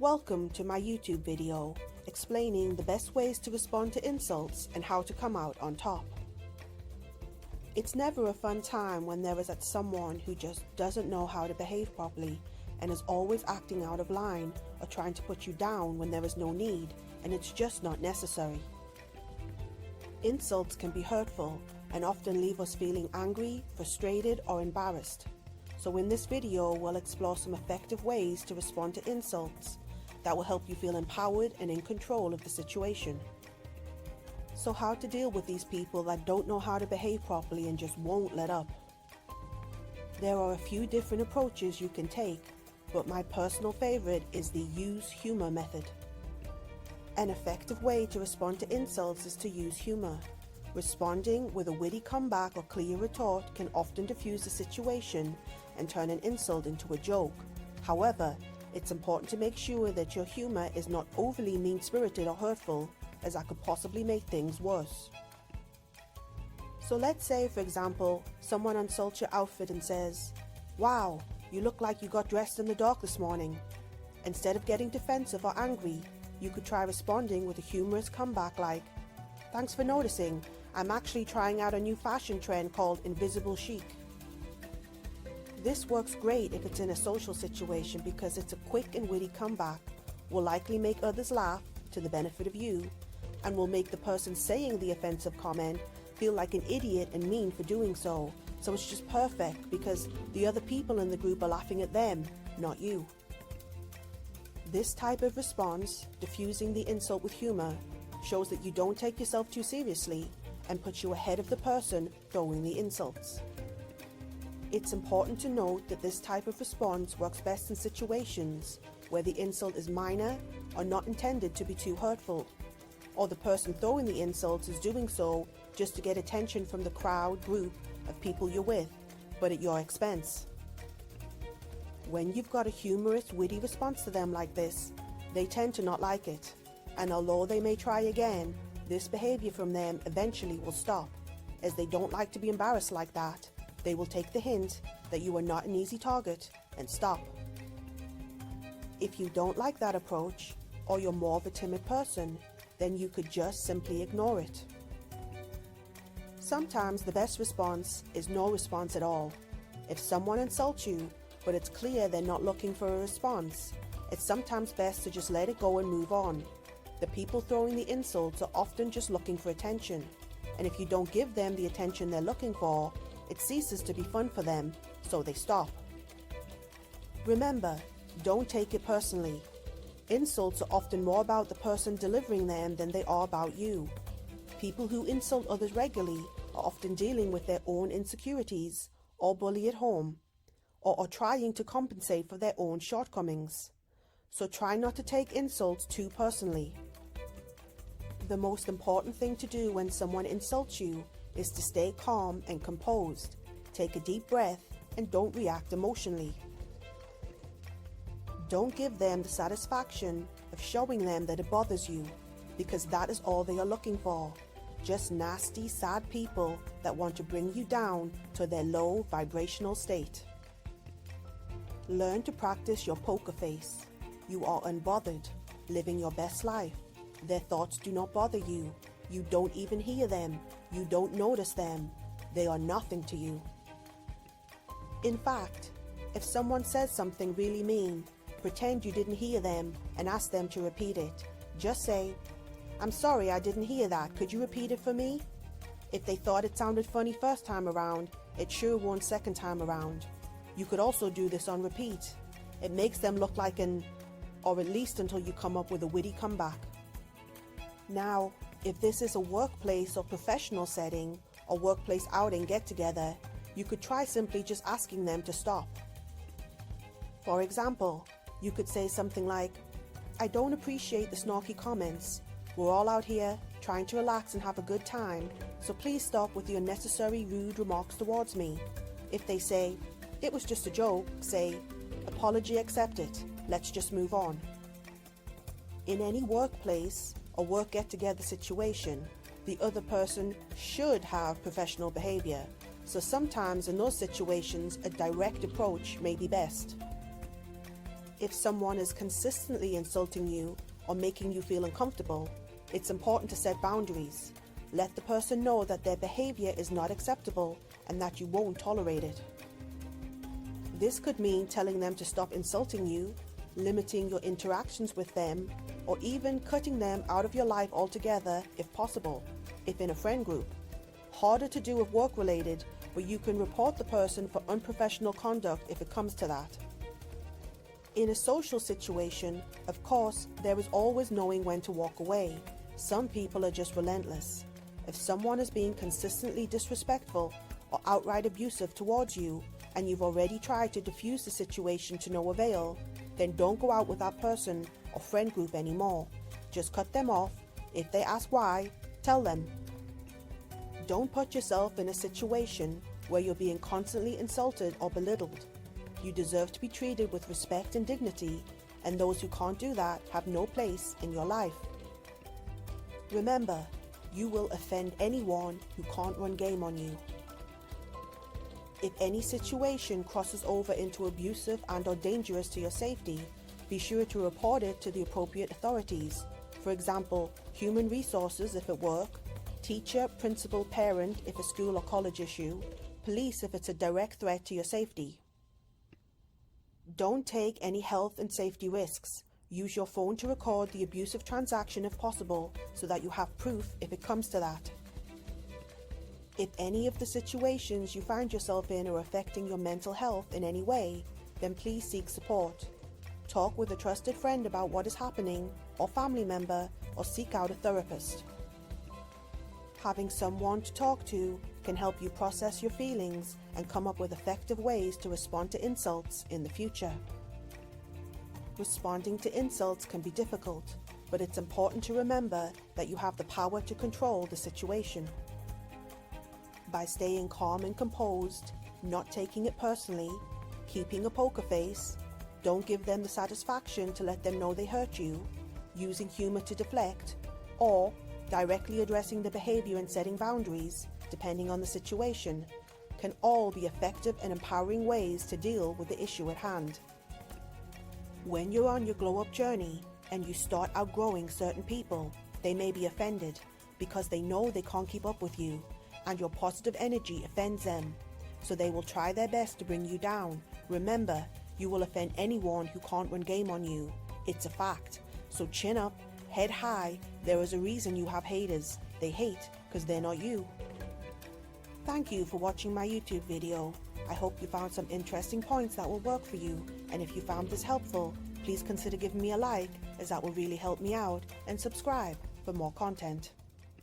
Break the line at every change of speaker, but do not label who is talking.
Welcome to my YouTube video explaining the best ways to respond to insults and how to come out on top. It's never a fun time when there is someone who just doesn't know how to behave properly and is always acting out of line or trying to put you down when there is no need and it's just not necessary. Insults can be hurtful and often leave us feeling angry, frustrated, or embarrassed. So in this video, we'll explore some effective ways to respond to insults that will help you feel empowered and in control of the situation. So how to deal with these people that don't know how to behave properly and just won't let up. There are a few different approaches you can take, but my personal favorite is the use humor method. An effective way to respond to insults is to use humor. Responding with a witty comeback or clear retort can often diffuse the situation and turn an insult into a joke. However, it's important to make sure that your humor is not overly mean-spirited or hurtful, as that could possibly make things worse. So let's say, for example, someone insults your outfit and says, "Wow, you look like you got dressed in the dark this morning." Instead of getting defensive or angry, you could try responding with a humorous comeback like, "Thanks for noticing. I'm actually trying out a new fashion trend called invisible chic." This works great if it's in a social situation because it's a quick and witty comeback, will likely make others laugh to the benefit of you, and will make the person saying the offensive comment feel like an idiot and mean for doing so. So it's just perfect because the other people in the group are laughing at them, not you. This type of response, diffusing the insult with humor, shows that you don't take yourself too seriously and puts you ahead of the person throwing the insults. It's important to note that this type of response works best in situations where the insult is minor or not intended to be too hurtful, or the person throwing the insults is doing so just to get attention from the group of people you're with, but at your expense. When you've got a humorous, witty response to them like this, they tend to not like it, and although they may try again, this behavior from them eventually will stop, as they don't like to be embarrassed like that. They will take the hint that you are not an easy target and stop. If you don't like that approach, or you're more of a timid person, then you could just simply ignore it. Sometimes the best response is no response at all. If someone insults you, but it's clear they're not looking for a response, it's sometimes best to just let it go and move on. The people throwing the insults are often just looking for attention, and if you don't give them the attention they're looking for, it ceases to be fun for them, so they stop. Remember, don't take it personally. Insults are often more about the person delivering them than they are about you. People who insult others regularly are often dealing with their own insecurities, or bully at home, or are trying to compensate for their own shortcomings. So try not to take insults too personally. The most important thing to do when someone insults you is to stay calm and composed, take a deep breath, and don't react emotionally. Don't give them the satisfaction of showing them that it bothers you, because that is all they are looking for. Just nasty, sad people that want to bring you down to their low vibrational state. Learn to practice your poker face. You are unbothered, living your best life. Their thoughts do not bother you. You don't even hear them. You don't notice them. They are nothing to you. In fact, if someone says something really mean, pretend you didn't hear them and ask them to repeat it. Just say, "I'm sorry, I didn't hear that. Could you repeat it for me?" If they thought it sounded funny first time around, it sure won't second time around. You could also do this on repeat. It makes them look like or at least until you come up with a witty comeback. Now, if this is a workplace or professional setting or workplace outing get-together, you could try simply just asking them to stop. For example, you could say something like, "I don't appreciate the snarky comments. We're all out here trying to relax and have a good time, so please stop with the unnecessary rude remarks towards me." If they say, "It was just a joke," say, "Apology accepted. Let's just move on." In any workplace or work get-together situation, the other person should have professional behavior, so sometimes in those situations a direct approach may be best. If someone is consistently insulting you or making you feel uncomfortable, it's important to set boundaries. Let the person know that their behavior is not acceptable and that you won't tolerate it. This could mean telling them to stop insulting you, limiting your interactions with them, or even cutting them out of your life altogether if possible, if in a friend group. Harder to do if work-related, but you can report the person for unprofessional conduct if it comes to that. In a social situation, of course, there is always knowing when to walk away. Some people are just relentless. If someone is being consistently disrespectful or outright abusive towards you, and you've already tried to diffuse the situation to no avail, then don't go out with that person or friend group anymore. Just cut them off. If they ask why, tell them. Don't put yourself in a situation where you're being constantly insulted or belittled. You deserve to be treated with respect and dignity, and those who can't do that have no place in your life. Remember, you will offend anyone who can't run game on you. If any situation crosses over into abusive and/or dangerous to your safety, be sure to report it to the appropriate authorities. For example, human resources if at work, teacher, principal, parent if a school or college issue, police if it's a direct threat to your safety. Don't take any health and safety risks. Use your phone to record the abusive transaction if possible, so that you have proof if it comes to that. If any of the situations you find yourself in are affecting your mental health in any way, then please seek support. Talk with a trusted friend about what is happening, or family member, or seek out a therapist. Having someone to talk to can help you process your feelings and come up with effective ways to respond to insults in the future. Responding to insults can be difficult, but it's important to remember that you have the power to control the situation. By staying calm and composed, not taking it personally, keeping a poker face, don't give them the satisfaction to let them know they hurt you, using humor to deflect, or directly addressing the behavior and setting boundaries, depending on the situation, can all be effective and empowering ways to deal with the issue at hand. When you're on your glow-up journey and you start outgrowing certain people, they may be offended because they know they can't keep up with you, and your positive energy offends them, so they will try their best to bring you down. Remember, you will offend anyone who can't run game on you. It's a fact. So chin up, head high. There is a reason you have haters. They hate because they're not you. Thank you for watching my YouTube video. I hope you found some interesting points that will work for you, and if you found this helpful, please consider giving me a like, as that will really help me out, and subscribe for more content.